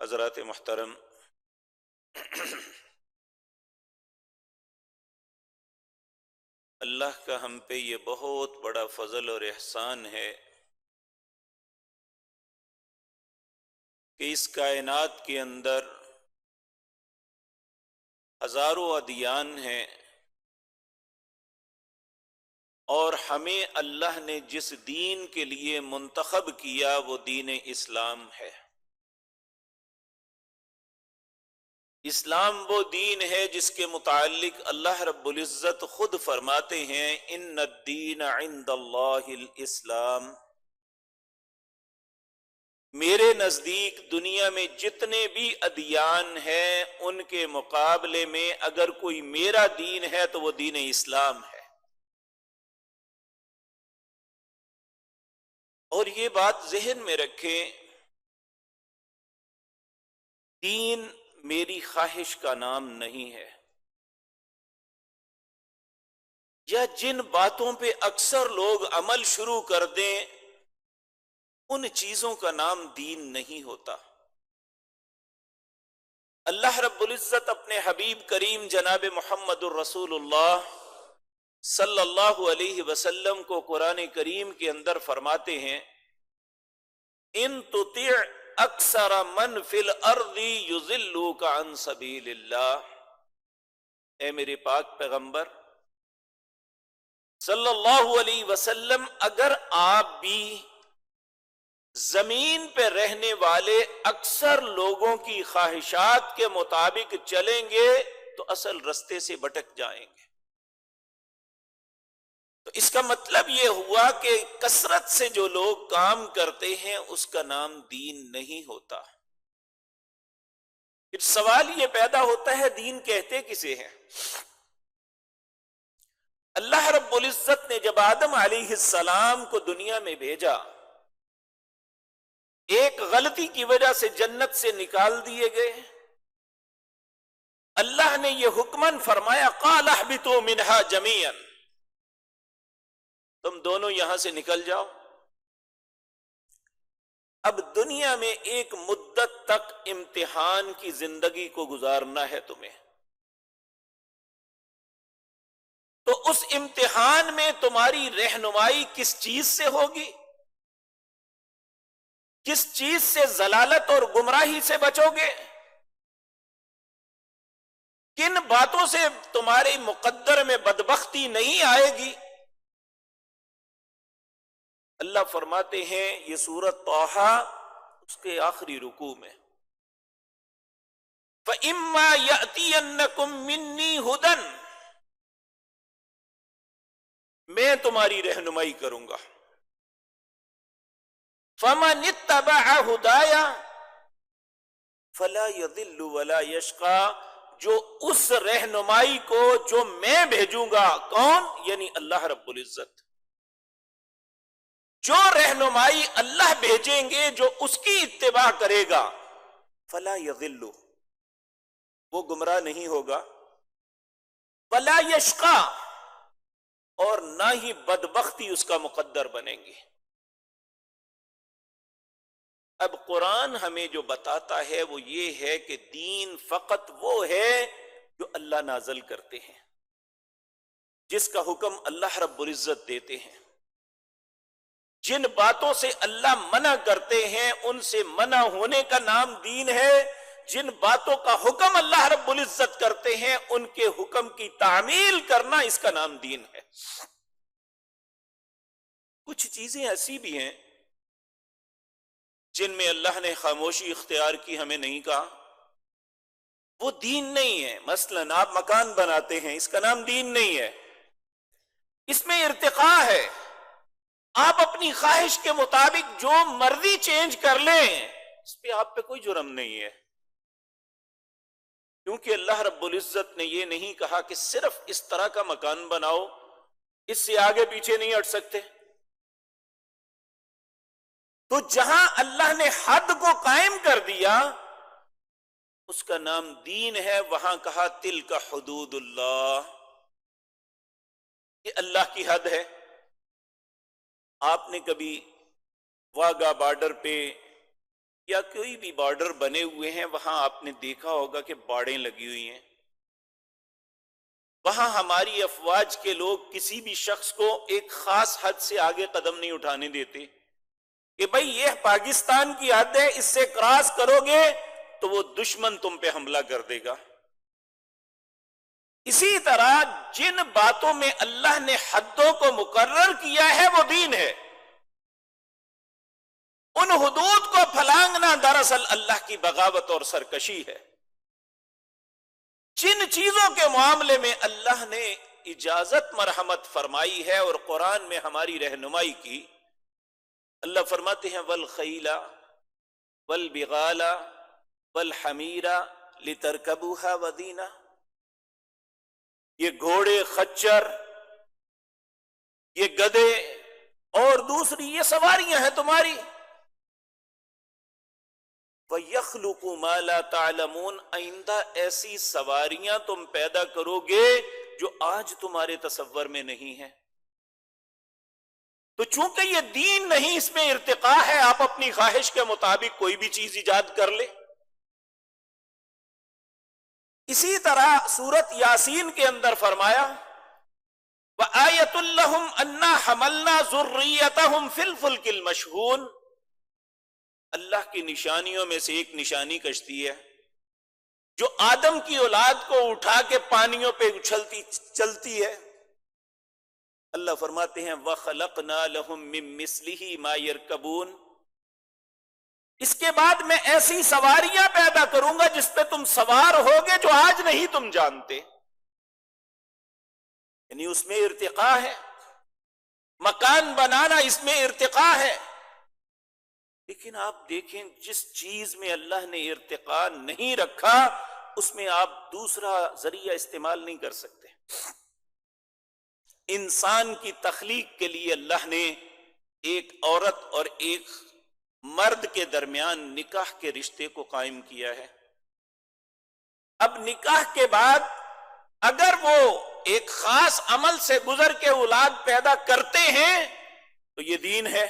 حضرات محترم، اللہ کا ہم پہ یہ بہت بڑا فضل اور احسان ہے کہ اس کائنات کے اندر ہزاروں ادیان ہیں، اور ہمیں اللہ نے جس دین کے لیے منتخب کیا وہ دین اسلام ہے۔ اسلام وہ دین ہے جس کے متعلق اللہ رب العزت خود فرماتے ہیں ان الدین عند اللہ الاسلام۔ میرے نزدیک دنیا میں جتنے بھی ادیان ہیں ان کے مقابلے میں اگر کوئی میرا دین ہے تو وہ دین اسلام ہے۔ اور یہ بات ذہن میں رکھیں، دین میری خواہش کا نام نہیں ہے، یا جن باتوں پہ اکثر لوگ عمل شروع کر دیں ان چیزوں کا نام دین نہیں ہوتا۔ اللہ رب العزت اپنے حبیب کریم جناب محمد الرسول اللہ صلی اللہ علیہ وسلم کو قرآن کریم کے اندر فرماتے ہیں ان تطیع اکثر من فی الارض یضلوک عن سبیل اللہ۔ اے میرے پاک پیغمبر صلی اللہ علیہ وسلم، اگر آپ بھی زمین پہ رہنے والے اکثر لوگوں کی خواہشات کے مطابق چلیں گے تو اصل رستے سے بھٹک جائیں گے۔ تو اس کا مطلب یہ ہوا کہ کثرت سے جو لوگ کام کرتے ہیں اس کا نام دین نہیں ہوتا۔ پھر سوال یہ پیدا ہوتا ہے دین کہتے کسے ہیں؟ اللہ رب العزت نے جب آدم علیہ السلام کو دنیا میں بھیجا، ایک غلطی کی وجہ سے جنت سے نکال دیے گئے، اللہ نے یہ حکمن فرمایا قال اہبطوا منہا جمیعا، تم دونوں یہاں سے نکل جاؤ۔ اب دنیا میں ایک مدت تک امتحان کی زندگی کو گزارنا ہے تمہیں، تو اس امتحان میں تمہاری رہنمائی کس چیز سے ہوگی؟ کس چیز سے ضلالت اور گمراہی سے بچو گے؟ کن باتوں سے تمہارے مقدر میں بدبختی نہیں آئے گی؟ اللہ فرماتے ہیں یہ سورۃ طٰہٰ اس کے آخری رکوع میں فَإِمَّا يَأْتِيَنَّكُم مِّنِّي هُدًى، میں تمہاری رہنمائی کروں گا، فَمَنِ اتَّبَعَ هُدَايَ فَلَا يَضِلُّ وَلَا يَشْقَىٰ، جو اس رہنمائی کو جو میں بھیجوں گا، کون؟ یعنی اللہ رب العزت، جو رہنمائی اللہ بھیجیں گے جو اس کی اتباع کرے گا، فَلَا يَضِلُّ، وہ گمراہ نہیں ہوگا، وَلَا يَشْقَىٰ، اور نہ ہی بدبختی اس کا مقدر بنیں گے۔ اب قرآن ہمیں جو بتاتا ہے وہ یہ ہے کہ دین فقط وہ ہے جو اللہ نازل کرتے ہیں، جس کا حکم اللہ رب العزت دیتے ہیں۔ جن باتوں سے اللہ منع کرتے ہیں ان سے منع ہونے کا نام دین ہے، جن باتوں کا حکم اللہ رب العزت کرتے ہیں ان کے حکم کی تعمیل کرنا اس کا نام دین ہے۔ کچھ چیزیں ایسی بھی ہیں جن میں اللہ نے خاموشی اختیار کی، ہمیں نہیں کہا، وہ دین نہیں ہے۔ مثلا آپ مکان بناتے ہیں، اس کا نام دین نہیں ہے، اس میں ارتقاء ہے، آپ اپنی خواہش کے مطابق جو مرضی چینج کر لیں، اس پہ آپ پہ کوئی جرم نہیں ہے، کیونکہ اللہ رب العزت نے یہ نہیں کہا کہ صرف اس طرح کا مکان بناؤ، اس سے آگے پیچھے نہیں ہٹ سکتے۔ تو جہاں اللہ نے حد کو قائم کر دیا اس کا نام دین ہے، وہاں کہا تلک حدود اللہ، یہ اللہ کی حد ہے۔ آپ نے کبھی واگا بارڈر پہ یا کوئی بھی بارڈر بنے ہوئے ہیں، وہاں آپ نے دیکھا ہوگا کہ باڑیں لگی ہوئی ہیں، وہاں ہماری افواج کے لوگ کسی بھی شخص کو ایک خاص حد سے آگے قدم نہیں اٹھانے دیتے کہ بھئی یہ پاکستان کی حد ہے، اس سے کراس کرو گے تو وہ دشمن تم پہ حملہ کر دے گا۔ اسی طرح جن باتوں میں اللہ نے حدوں کو مقرر کیا ہے وہ دین ہے، ان حدود کو پھلانگنا دراصل اللہ کی بغاوت اور سرکشی ہے۔ جن چیزوں کے معاملے میں اللہ نے اجازت مرحمت فرمائی ہے اور قرآن میں ہماری رہنمائی کی، اللہ فرماتے ہیں والخیل والبغال والحمیر لترکبوها وزینہ، یہ گھوڑے، خچر، یہ گدھے اور دوسری یہ سواریاں ہیں تمہاری۔ وَيَخْلُقُ مَا لَا تَعْلَمُونَ، آئندہ ایسی سواریاں تم پیدا کرو گے جو آج تمہارے تصور میں نہیں ہے۔ تو چونکہ یہ دین نہیں، اس میں ارتقاء ہے، آپ اپنی خواہش کے مطابق کوئی بھی چیز ایجاد کر لے۔ اسی طرح سورت یاسین کے اندر فرمایا وَآیَةٌ لَّهُمْ أَنَّا حَمَلْنَا ذُرِّيَّتَهُمْ فِي الْفُلْكِ الْمَشْحُونِ، اللہ کی نشانیوں میں سے ایک نشانی کشتی ہے جو آدم کی اولاد کو اٹھا کے پانیوں پہ اچھلتی چلتی ہے۔ اللہ فرماتے ہیں وَخَلَقْنَا لَهُم مِّن مِّثْلِهِ مَا يَرْكَبُونَ، اس کے بعد میں ایسی سواریاں پیدا کروں گا جس پہ تم سوار ہوگے جو آج نہیں تم جانتے۔ یعنی اس میں ارتقاء ہے، مکان بنانا اس میں ارتقاء ہے، لیکن آپ دیکھیں جس چیز میں اللہ نے ارتقاء نہیں رکھا اس میں آپ دوسرا ذریعہ استعمال نہیں کر سکتے۔ انسان کی تخلیق کے لیے اللہ نے ایک عورت اور ایک مرد کے درمیان نکاح کے رشتے کو قائم کیا ہے۔ اب نکاح کے بعد اگر وہ ایک خاص عمل سے گزر کے اولاد پیدا کرتے ہیں تو یہ دین ہے،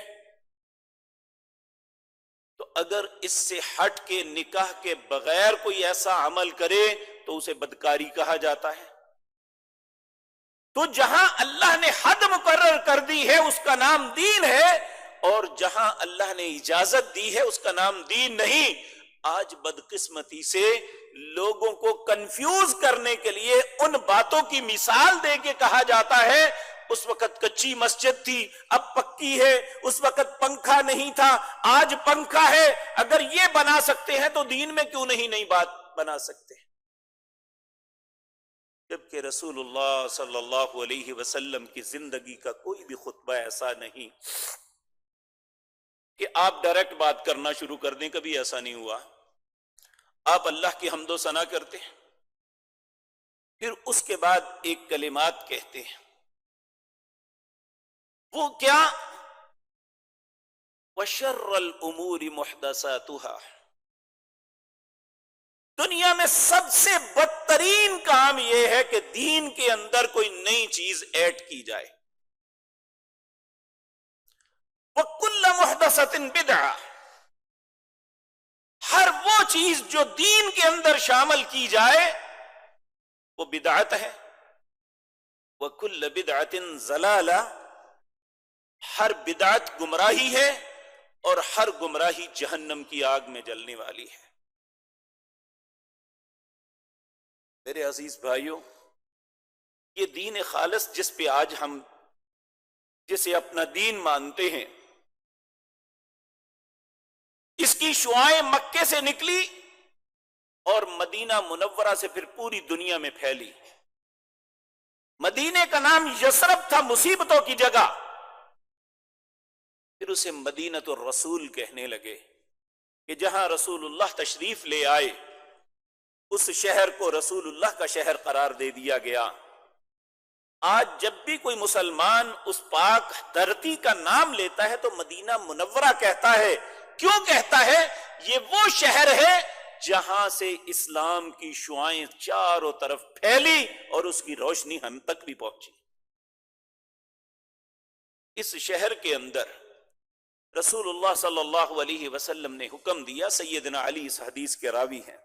تو اگر اس سے ہٹ کے نکاح کے بغیر کوئی ایسا عمل کرے تو اسے بدکاری کہا جاتا ہے۔ تو جہاں اللہ نے حد مقرر کر دی ہے اس کا نام دین ہے، اور جہاں اللہ نے اجازت دی ہے اس کا نام دین نہیں۔ آج بدقسمتی سے لوگوں کو کنفیوز کرنے کے لیے ان باتوں کی مثال دے کے کہا جاتا ہے اس وقت کچی مسجد تھی اب پکی ہے، اس وقت پنکھا نہیں تھا آج پنکھا ہے، اگر یہ بنا سکتے ہیں تو دین میں کیوں نہیں نئی بات بنا سکتے؟ جبکہ رسول اللہ صلی اللہ علیہ وسلم کی زندگی کا کوئی بھی خطبہ ایسا نہیں کہ آپ ڈائریکٹ بات کرنا شروع کر دیں، کبھی ایسا نہیں ہوا۔ آپ اللہ کی حمد و ثنا کرتے ہیں، پھر اس کے بعد ایک کلمات کہتے ہیں، وہ کیا؟ وَشَرَّ الْأُمُورِ مُحْدَثَاتُهَا، دنیا میں سب سے بدترین کام یہ ہے کہ دین کے اندر کوئی نئی چیز ایڈ کی جائے۔ وَكُلَّ مُحْدَثَةٍ بِدْعَةٍ، ہر وہ چیز جو دین کے اندر شامل کی جائے وہ بدعت ہے۔ وَكُلَّ بِدْعَةٍ ضَلَالَةٍ، ہر بدعت گمراہی ہے اور ہر گمراہی جہنم کی آگ میں جلنے والی ہے۔ میرے عزیز بھائیوں، یہ دین خالص جس پہ آج ہم جسے اپنا دین مانتے ہیں، اس کی شعاعیں مکے سے نکلی اور مدینہ منورہ سے پھر پوری دنیا میں پھیلی۔ مدینے کا نام یثرب تھا، مصیبتوں کی جگہ، پھر اسے مدینۃ الرسول کہنے لگے کہ جہاں رسول اللہ تشریف لے آئے اس شہر کو رسول اللہ کا شہر قرار دے دیا گیا۔ آج جب بھی کوئی مسلمان اس پاک دھرتی کا نام لیتا ہے تو مدینہ منورہ کہتا ہے۔ کیوں کہتا ہے؟ یہ وہ شہر ہے جہاں سے اسلام کی شعاعیں چاروں طرف پھیلی اور اس کی روشنی ہم تک بھی پہنچی۔ اس شہر کے اندر رسول اللہ صلی اللہ علیہ وسلم نے حکم دیا، سیدنا علی اس حدیث کے راوی ہیں،